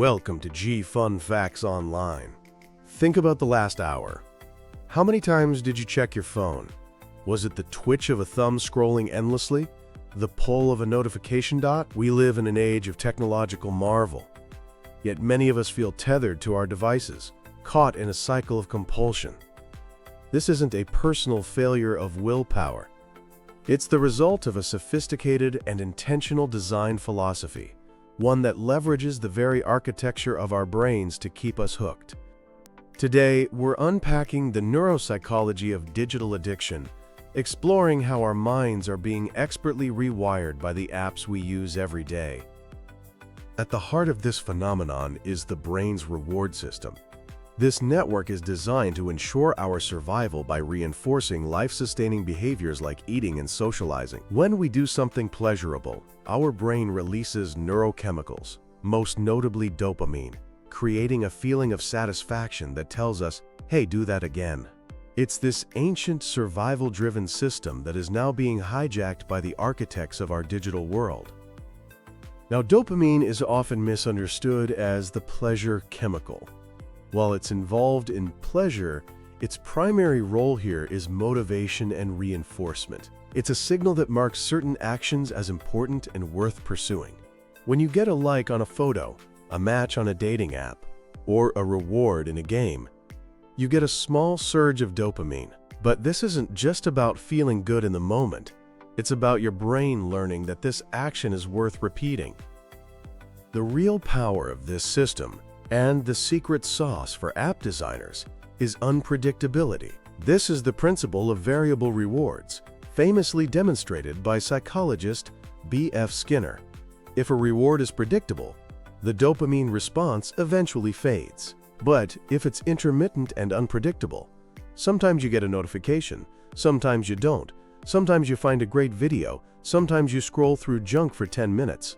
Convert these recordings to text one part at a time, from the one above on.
Welcome to G Fun Facts Online. Think about the last hour. How many times did you check your phone? Was it the twitch of a thumb scrolling endlessly? The pull of a notification dot? We live in an age of technological marvel. Yet many of us feel tethered to our devices, caught in a cycle of compulsion. This isn't a personal failure of willpower. It's the result of a sophisticated and intentional design philosophy, one that leverages the very architecture of our brains to keep us hooked. Today, we're unpacking the neuropsychology of digital addiction, exploring how our minds are being expertly rewired by the apps we use every day. At the heart of this phenomenon is the brain's reward system. This network is designed to ensure our survival by reinforcing life-sustaining behaviors like eating and socializing. When we do something pleasurable, our brain releases neurochemicals, most notably dopamine, creating a feeling of satisfaction that tells us, hey, do that again. It's this ancient survival-driven system that is now being hijacked by the architects of our digital world. Now, dopamine is often misunderstood as the pleasure chemical. While it's involved in pleasure, its primary role here is motivation and reinforcement. It's a signal that marks certain actions as important and worth pursuing. When you get a like on a photo, a match on a dating app, or a reward in a game, you get a small surge of dopamine. But this isn't just about feeling good in the moment. It's about your brain learning that this action is worth repeating. The real power of this system, and the secret sauce for app designers, is unpredictability. This is the principle of variable rewards, famously demonstrated by psychologist B.F. Skinner. If a reward is predictable, the dopamine response eventually fades. But if it's intermittent and unpredictable, sometimes you get a notification, sometimes you don't, sometimes you find a great video, sometimes you scroll through junk for 10 minutes.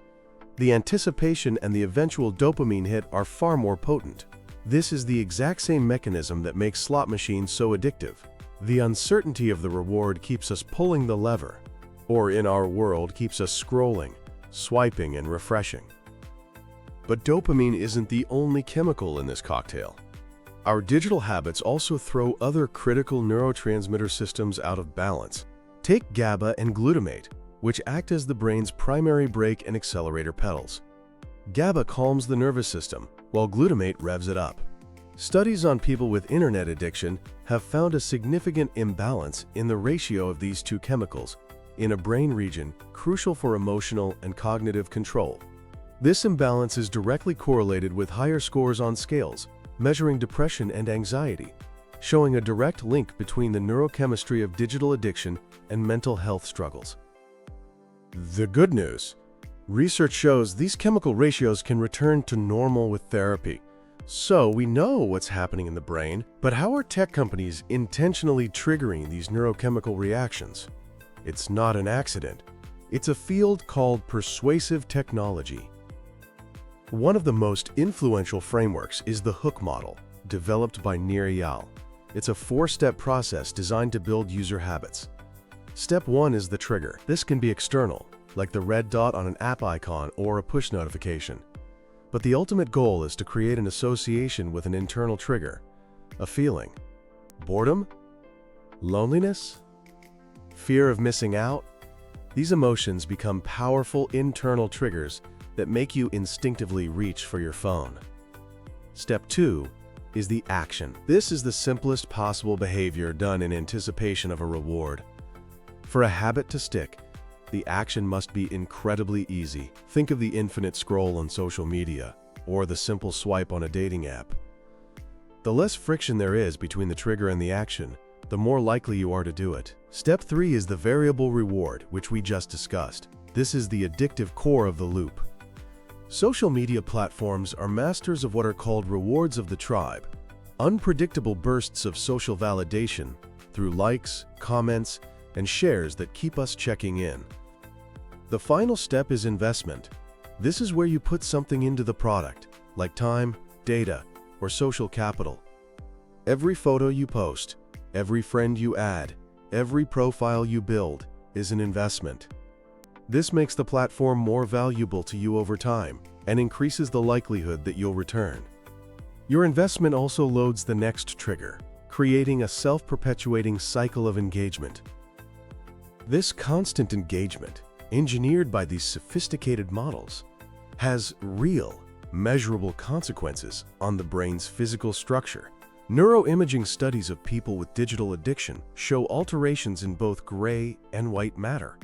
The anticipation and the eventual dopamine hit are far more potent. This is the exact same mechanism that makes slot machines so addictive. The uncertainty of the reward keeps us pulling the lever, or in our world, keeps us scrolling, swiping, and refreshing. But dopamine isn't the only chemical in this cocktail. Our digital habits also throw other critical neurotransmitter systems out of balance. Take GABA and glutamate, which act as the brain's primary brake and accelerator pedals. GABA calms the nervous system, while glutamate revs it up. Studies on people with internet addiction have found a significant imbalance in the ratio of these two chemicals in a brain region crucial for emotional and cognitive control. This imbalance is directly correlated with higher scores on scales, measuring depression and anxiety, showing a direct link between the neurochemistry of digital addiction and mental health struggles. The good news: research shows these chemical ratios can return to normal with therapy. So we know what's happening in the brain, but how are tech companies intentionally triggering these neurochemical reactions? It's not an accident. It's a field called persuasive technology. One of the most influential frameworks is the hook model, developed by Neuopsychology. It's a 4-step process designed to build user habits. Step 1 is the trigger. This can be external, like the red dot on an app icon or a push notification. But the ultimate goal is to create an association with an internal trigger, a feeling. Boredom? Loneliness? Fear of missing out? These emotions become powerful internal triggers that make you instinctively reach for your phone. Step 2 is the action. This is the simplest possible behavior done in anticipation of a reward. For a habit to stick, the action must be incredibly easy. Think of the infinite scroll on social media, or the simple swipe on a dating app. The less friction there is between the trigger and the action, the more likely you are to do it. Step 3 is the variable reward, which we just discussed. This is the addictive core of the loop. Social media platforms are masters of what are called rewards of the tribe, unpredictable bursts of social validation through likes, comments, and shares that keep us checking in. The final step is investment. This is where you put something into the product, like time, data, or social capital. Every photo you post, every friend you add, every profile you build is an investment. This makes the platform more valuable to you over time and increases the likelihood that you'll return. Your investment also loads the next trigger, creating a self-perpetuating cycle of engagement. This constant engagement, engineered by these sophisticated models, has real, measurable consequences on the brain's physical structure. Neuroimaging studies of people with digital addiction show alterations in both gray and white matter.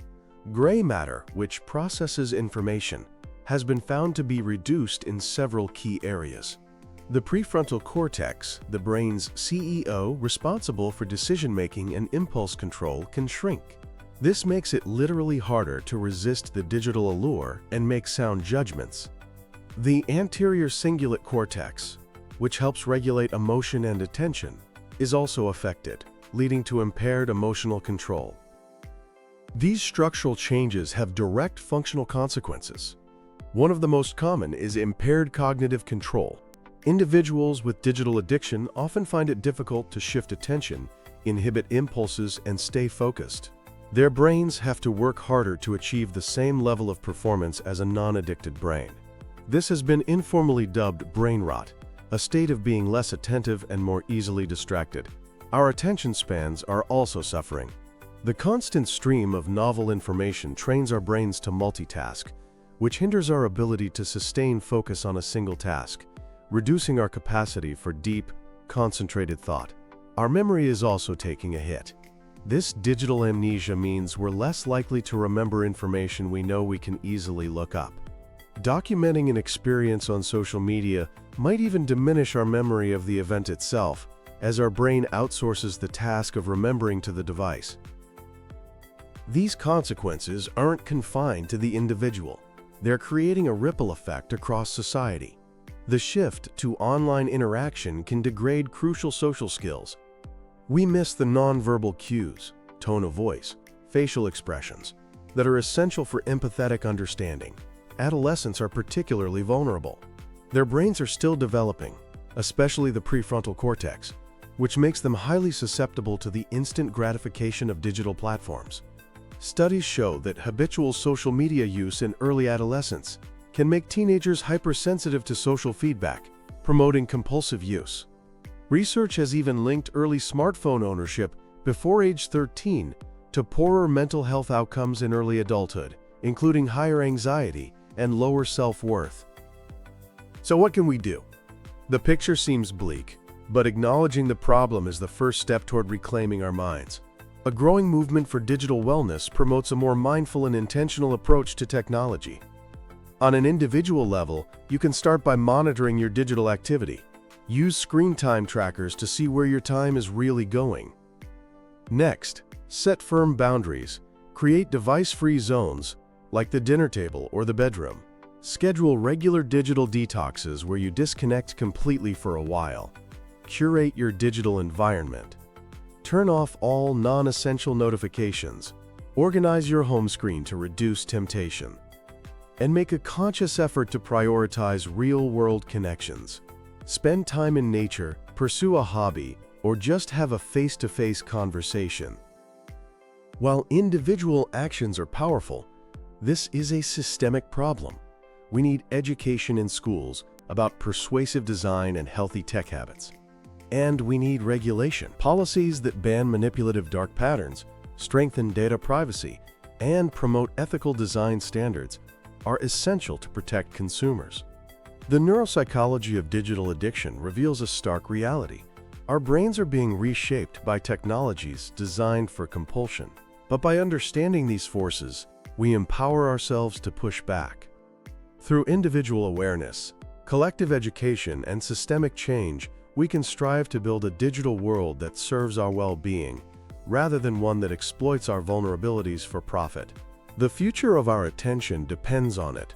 Gray matter, which processes information, has been found to be reduced in several key areas. The prefrontal cortex, the brain's CEO responsible for decision-making and impulse control, can shrink. This makes it literally harder to resist the digital allure and make sound judgments. The anterior cingulate cortex, which helps regulate emotion and attention, is also affected, leading to impaired emotional control. These structural changes have direct functional consequences. One of the most common is impaired cognitive control. Individuals with digital addiction often find it difficult to shift attention, inhibit impulses, and stay focused. Their brains have to work harder to achieve the same level of performance as a non-addicted brain. This has been informally dubbed brain rot, a state of being less attentive and more easily distracted. Our attention spans are also suffering. The constant stream of novel information trains our brains to multitask, which hinders our ability to sustain focus on a single task, reducing our capacity for deep, concentrated thought. Our memory is also taking a hit. This digital amnesia means we're less likely to remember information we know we can easily look up. Documenting an experience on social media might even diminish our memory of the event itself, as our brain outsources the task of remembering to the device. These consequences aren't confined to the individual. They're creating a ripple effect across society. The shift to online interaction can degrade crucial social skills. We miss the nonverbal cues, tone of voice, facial expressions that are essential for empathetic understanding. Adolescents are particularly vulnerable. Their brains are still developing, especially the prefrontal cortex, which makes them highly susceptible to the instant gratification of digital platforms. Studies show that habitual social media use in early adolescence can make teenagers hypersensitive to social feedback, promoting compulsive use. Research has even linked early smartphone ownership before age 13 to poorer mental health outcomes in early adulthood, including higher anxiety and lower self-worth. So what can we do? The picture seems bleak, but acknowledging the problem is the first step toward reclaiming our minds. A growing movement for digital wellness promotes a more mindful and intentional approach to technology. On an individual level, you can start by monitoring your digital activity. Use screen time trackers to see where your time is really going. Next, set firm boundaries. Create device-free zones, like the dinner table or the bedroom. Schedule regular digital detoxes where you disconnect completely for a while. Curate your digital environment. Turn off all non-essential notifications. Organize your home screen to reduce temptation. And make a conscious effort to prioritize real-world connections. Spend time in nature, pursue a hobby, or just have a face-to-face conversation. While individual actions are powerful, this is a systemic problem. We need education in schools about persuasive design and healthy tech habits. And we need regulation. Policies that ban manipulative dark patterns, strengthen data privacy, and promote ethical design standards are essential to protect consumers. The neuropsychology of digital addiction reveals a stark reality. Our brains are being reshaped by technologies designed for compulsion. But by understanding these forces, we empower ourselves to push back. Through individual awareness, collective education, and systemic change, we can strive to build a digital world that serves our well-being, rather than one that exploits our vulnerabilities for profit. The future of our attention depends on it.